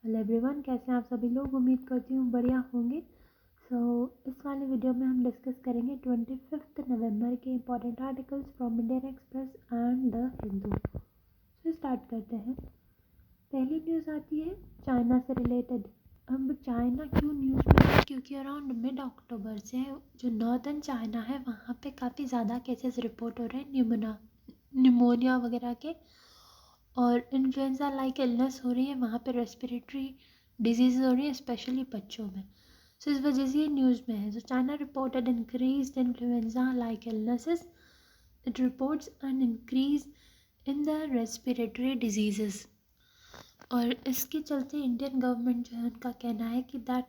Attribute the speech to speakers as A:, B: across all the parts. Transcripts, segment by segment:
A: Hello everyone, कैसे हैं आप सभी लोग। उम्मीद करती हूँ बढ़िया होंगे। इस वाले वीडियो में हम डिस्कस करेंगे 25 नवंबर के important articles from Indian express and the Hindu. Start करते हैं। पहली न्यूज़ आती है चाइना से रिलेटेड। अब चाइना क्यों न्यूज़ में है, क्योंकि अराउंड मिड अक्टूबर से जो नॉर्दर्न चाइना है वहाँ पे काफ़ी ज़्यादा केसेस रिपोर्ट हो रहे हैं न्यूमोनिया वगैरह के, और इन्फ्लुएंजा लाइक इलनेस हो रही है वहाँ पे, रेस्पिरेटरी डिजीज़ हो रही है स्पेशली बच्चों में। सो इस वजह से ये न्यूज़ में है। So China reported increase influenza like illnesses, it reports an increase in the respiratory disease. और इसके चलते इंडियन गवर्नमेंट जो है उनका कहना है कि that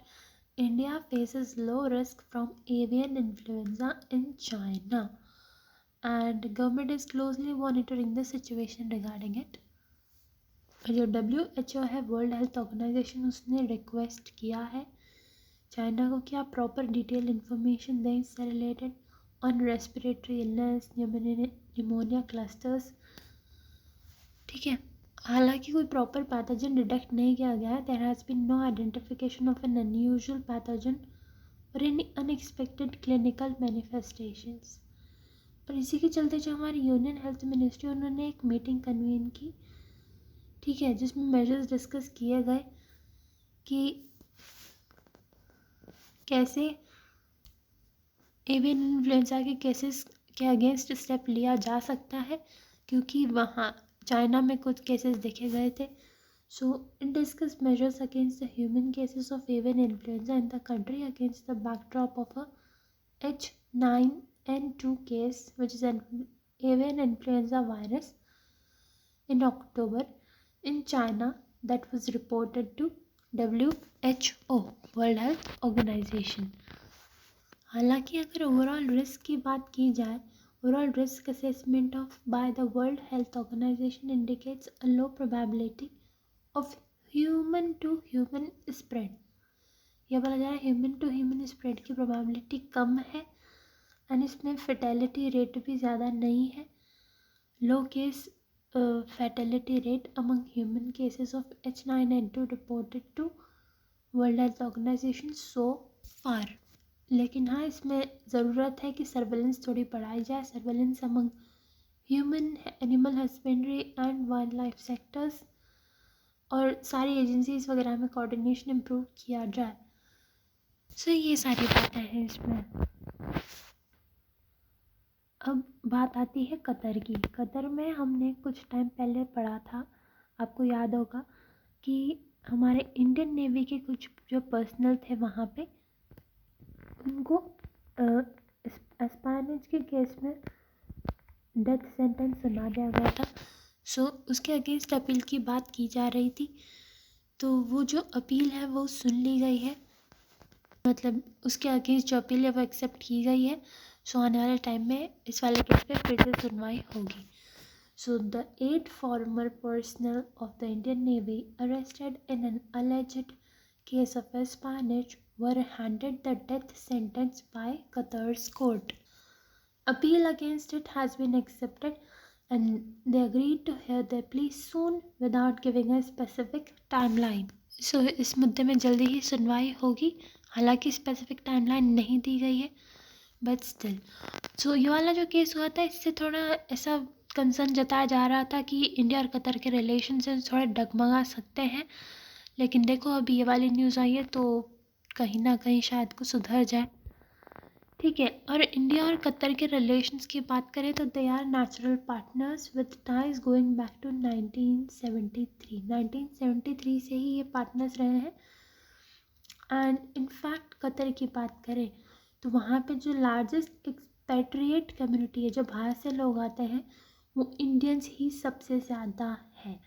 A: India faces low risk from avian influenza in China and government is closely monitoring the situation regarding it. जो WHO है, वर्ल्ड हेल्थ ऑर्गेनाइजेशन, उसने रिक्वेस्ट किया है चाइना को कि आप प्रॉपर डिटेल इन्फॉर्मेशन दें इससे related on respiratory illness, pneumonia clusters. ठीक है, हालांकि कोई प्रॉपर पैथोजन डिटेक्ट नहीं किया गया है। There has been no identification of an unusual pathogen और एनी अनएक्सपेक्टेड क्लिनिकल मैनिफेस्टेशंस। और इसी के चलते जो हमारी यूनियन हेल्थ मिनिस्ट्री, उन्होंने एक मीटिंग कन्वीन की, ठीक है, जिसमें मेजर्स डिस्कस किए गए कि कैसे एवियन इन्फ्लुएंजा के केसेस के अगेंस्ट स्टेप लिया जा सकता है, क्योंकि वहाँ चाइना में कुछ केसेस देखे गए थे। So it discuss measures against the human cases of avian influenza in the country against the backdrop of a H9N2 case which is an avian influenza virus in October in China that was reported to WHO, World Health Organization. हालांकि अगर overall risk की बात की जाए, overall risk assessment of by the World Health Organization indicates a low probability of human to human spread. यह बोला जा रहा है ह्यूमन टू ह्यूमन स्प्रेड की प्रोबेबिलिटी कम है एंड इसमें फर्टेलिटी रेट भी ज़्यादा नहीं है। Low case fatality rate among human cases of H9N2 reported to World Health Organization so far। लेकिन हाँ, इसमें ज़रूरत है कि सर्वेलेंस थोड़ी बढ़ाई जाए, surveillance among human, animal husbandry and wild life sectors, और सारी एजेंसीज वगैरह में कोऑर्डिनेशन इम्प्रूव किया जाए। सो ये सारी बातें हैं इसमें। अब बात आती है कतर की। कतर में हमने कुछ टाइम पहले पढ़ा था, आपको याद होगा, कि हमारे इंडियन नेवी के कुछ जो पर्सनल थे वहाँ पे, उनको एस्पायरेज के केस में डेथ सेंटेंस सुना दिया गया था। सो उसके अगेंस्ट अपील की बात की जा रही थी, तो वो जो अपील है वो सुन ली गई है, मतलब उसके अगेंस्ट जो अपील है वो एक्सेप्ट की गई है। सो आने वाले टाइम में इस वाले केस पे फिर से सुनवाई होगी। So the 8 former personnel of the Indian Navy arrested in an alleged case of espionage were handed the death sentence by Qatar's court. Appeal against it has been accepted and they agreed to hear their plea soon without giving a specific timeline. So इस मुद्दे में जल्दी ही सुनवाई होगी, हालांकि specific timeline नहीं दी गई है, बट स्टिल। सो ये वाला जो केस हुआ था, इससे थोड़ा ऐसा कंसर्न जताया जा रहा था कि इंडिया और कतर के रिलेशन से थोड़े डगमगा सकते हैं, लेकिन देखो अभी ये वाली न्यूज़ आई है तो कहीं ना कहीं शायद कुछ सुधर जाए। ठीक है, और इंडिया और कतर के रिलेशंस की बात करें तो they are natural partners with ties going back to 1973 से ही ये पार्टनर्स रहे हैं। एंड इनफैक्ट कतर की बात करें तो वहाँ पे जो लार्जेस्ट एक्सपेट्रिएट कम्युनिटी है, जो बाहर से लोग आते हैं, वो इंडियंस ही सबसे ज़्यादा है।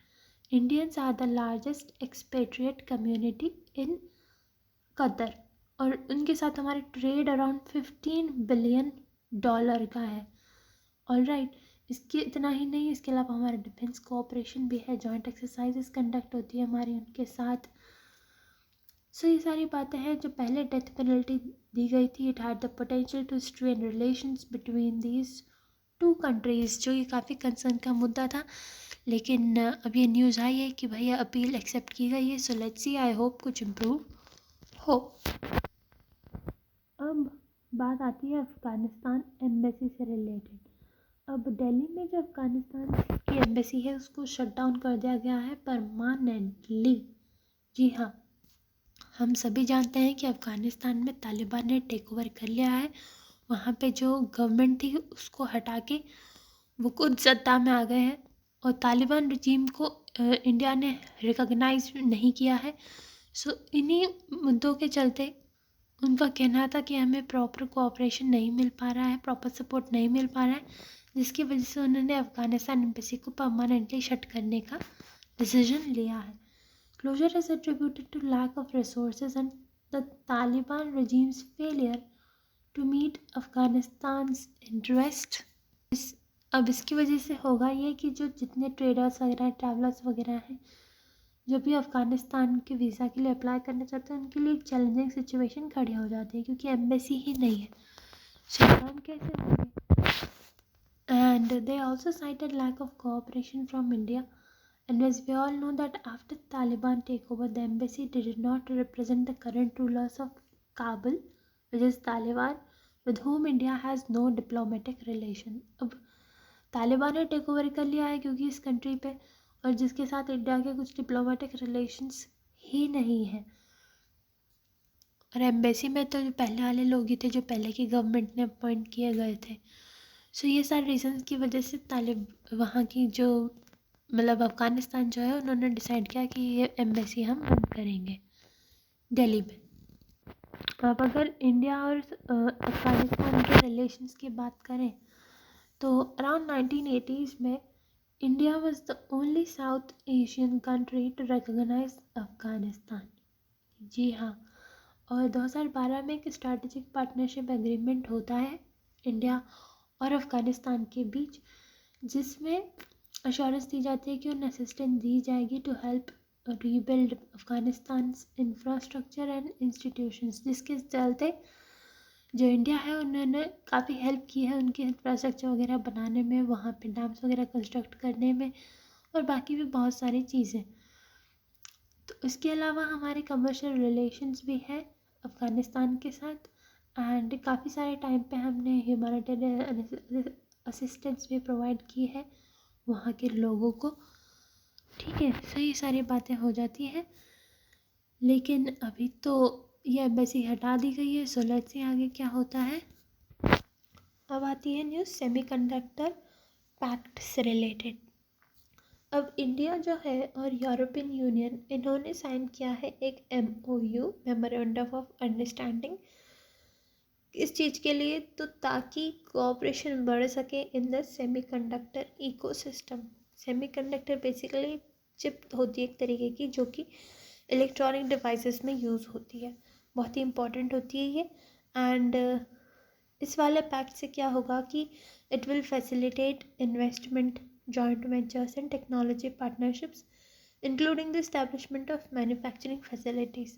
A: Indians are the largest expatriate community in Qatar, और उनके साथ हमारे ट्रेड अराउंड $15 बिलियन का है। ऑलराइट, इसके इतना ही नहीं, इसके अलावा हमारा डिफेंस कोऑपरेशन भी है, जॉइंट एक्सरसाइजेस कंडक्ट होती है हमारी उनके साथ। सो ये सारी बातें हैं। जो पहले डेथ पेनल्टी दी गई थी, it had the potential to strain relations between these two countries, जो ये काफ़ी कंसर्न का मुद्दा था। लेकिन अब ये न्यूज़ आई है कि भैया अपील एक्सेप्ट की गई है। So let's see, I hope कुछ इम्प्रूव हो। अब बात आती है अफ़गानिस्तान एम्बेसी से रिलेटेड। अब दिल्ली में जो अफ़गानिस्तान की एम्बेसी है उसको शट डाउन कर दिया गया है परमानेंटली। जी हाँ, हम सभी जानते हैं कि अफ़गानिस्तान में तालिबान ने टेक ओवर कर लिया है। वहाँ पे जो गवर्नमेंट थी उसको हटा के वो खुद सत्ता में आ गए हैं और तालिबान रजीम को इंडिया ने रिकॉग्नाइज नहीं किया है। सो इन्हीं मुद्दों के चलते उनका कहना था कि हमें प्रॉपर कोऑपरेशन नहीं मिल पा रहा है, प्रॉपर सपोर्ट नहीं मिल पा रहा है, जिसकी वजह से उन्होंने अफ़गानिस्तान एम्बेसी को परमानेंटली शट करने का डिसीजन लिया है। Closure is attributed to lack of resources and the Taliban regime's failure to meet Afghanistan's interest। अब इसकी वजह से होगा ये कि जो जितने ट्रेडर्स वगैरह ट्रैवलर्स वगैरह हैं जो भी अफ़गानिस्तान के वीज़ा के लिए अप्लाई करना चाहते हैं उनके लिए एक चैलेंजिंग सिचुएशन खड़ी हो जाती है क्योंकि एम्बेसी ही नहीं है। सो काम कैसे होंगे। And they also cited lack of cooperation from India and as we all know that after Taliban takeover the embassy did not represent the current rulers of Kabul which is Taliban with whom India has no diplomatic relation। अब तालिबान ने take over कर लिया है क्योंकि इस country पे और जिसके साथ इंडिया के कुछ डिप्लोमेटिक रिलेशंस ही नहीं है। और एम्बेसी में तो जो पहले वाले लोग ही थे जो पहले की गवर्नमेंट ने अपॉइंट किए गए थे। सो ये सारे रीजंस की वजह से वहाँ की जो मतलब अफ़गानिस्तान जो है उन्होंने डिसाइड किया कि ये एम्बेसी हम बंद करेंगे दिल्ली में। अब अगर इंडिया और अफ़गानिस्तान के रिलेशंस की बात करें तो अराउंड 1980s में India was the only South Asian country to recognise Afghanistan. जी हाँ, और 2012 में एक स्ट्रैटेजिक पार्टनरशिप एग्रीमेंट होता है इंडिया और अफ़गानिस्तान के बीच जिसमें अश्योरेंस दी जाती है कि उन्हें असिस्टेंस दी जाएगी to help rebuild Afghanistan infrastructure and institutions, जिसके चलते जो इंडिया है उन्होंने काफ़ी हेल्प की है उनके इंफ्रास्ट्रक्चर वगैरह बनाने में, वहाँ पे डैम्स वगैरह कंस्ट्रक्ट करने में और बाकी भी बहुत सारी चीज़ें। तो इसके अलावा हमारे कमर्शियल रिलेशंस भी हैं अफ़गानिस्तान के साथ एंड काफ़ी सारे टाइम पे हमने ह्यूमैनिटेरियन असिस्टेंस भी प्रोवाइड की है वहाँ के लोगों को। ठीक है, सो ये सारी बातें हो जाती हैं लेकिन अभी तो ये एम्बेसी हटा दी गई है। सो लेट्स सी आगे क्या होता है। अब आती है न्यूज़ सेमीकंडक्टर पैक्ट से रिलेटेड। अब इंडिया जो है और यूरोपियन यूनियन इन्होंने साइन किया है एक MOU मेमोरेंडम ऑफ अंडरस्टैंडिंग। इस चीज़ के लिए तो ताकि कोऑपरेशन बढ़ सके in the semiconductor ecosystem. Semiconductor basically chip होती है एक तरीके की जो कि इलेक्ट्रॉनिक डिवाइसेस में यूज़ होती है, बहुत ही इम्पॉर्टेंट होती है ये। एंड इस वाले पैक्ट से क्या होगा कि it will facilitate investment, joint ventures and technology partnerships including the establishment of manufacturing facilities.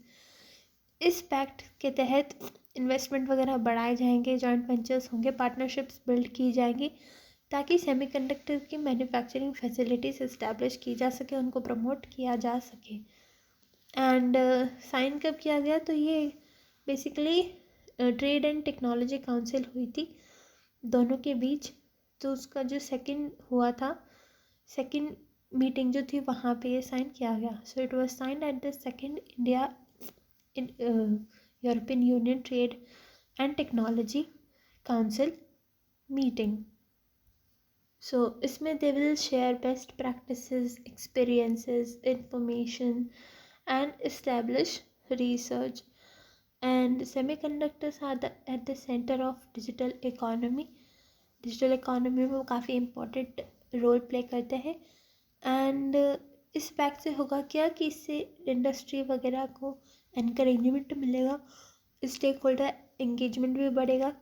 A: इस पैक्ट के तहत इन्वेस्टमेंट वगैरह बढ़ाए जाएंगे, जॉइंट वेंचर्स होंगे, पार्टनरशिप्स बिल्ड की जाएंगी ताकि सेमीकंडक्टर की मैन्युफैक्चरिंग फैसिलिटीज़ इस्टेब्लिश की जा सके, उनको प्रमोट किया जा सके। एंड साइन कब किया गया, तो ये basically trade and technology council हुई थी दोनों के बीच। तो उसका जो सेकंड हुआ था, सेकंड मीटिंग जो थी वहाँ पे ये साइन किया गया। So it was signed at the second India in European Union Trade and Technology Council meeting। So इसमें they will share best practices, experiences, information and establish research। And semiconductors are at the center of digital economy। Digital economy में वो काफ़ी important role play करते हैं। And इस pact से होगा क्या कि इससे इंडस्ट्री वगैरह को एनकरेजमेंट मिलेगा, स्टेक होल्डर एंगेजमेंट भी बढ़ेगा।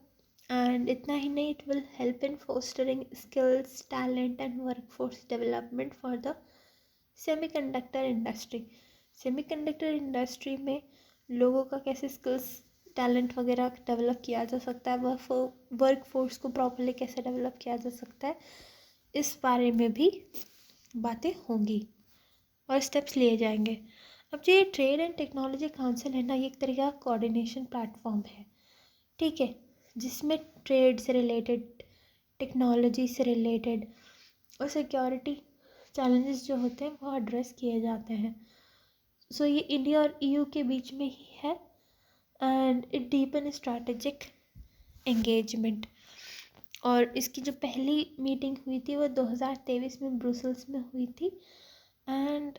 A: एंड इतना ही नहीं, it will help in fostering skills, talent and workforce development for the semiconductor industry. Semiconductor industry में लोगों का कैसे स्किल्स, टैलेंट वगैरह डेवलप किया जा सकता है, वर्क फोर्स को प्रॉपरली कैसे डेवलप किया जा सकता है, इस बारे में भी बातें होंगी और स्टेप्स लिए जाएंगे। अब जो ये ट्रेड एंड टेक्नोलॉजी काउंसिल है ना, ये एक तरीका का कोऑर्डिनेशन प्लेटफॉर्म है, ठीक है, जिसमें ट्रेड से रिलेटेड, टेक्नोलॉजी से रिलेटेड और सिक्योरिटी चैलेंजेस जो होते हैं वो एड्रेस किए जाते हैं। सो ये इंडिया और ईयू के बीच में ही है and it deepen strategic engagement. और इसकी जो पहली मीटिंग हुई थी वो 2023 में ब्रुसेल्स में हुई थी and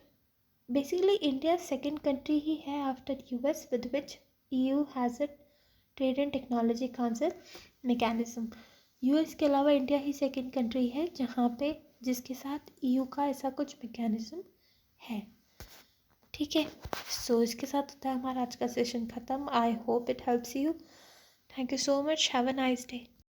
A: basically India second country ही है after US with which EU has a trade and technology council mechanism. US के अलावा इंडिया ही सेकेंड कंट्री है जहाँ पे जिसके साथ ईयू का ऐसा कुछ मैकेनिज्म है, ठीक है। सो इसके साथ होता है हमारा आज का सेशन ख़त्म। I hope it helps you. Thank you so much. Have a nice day.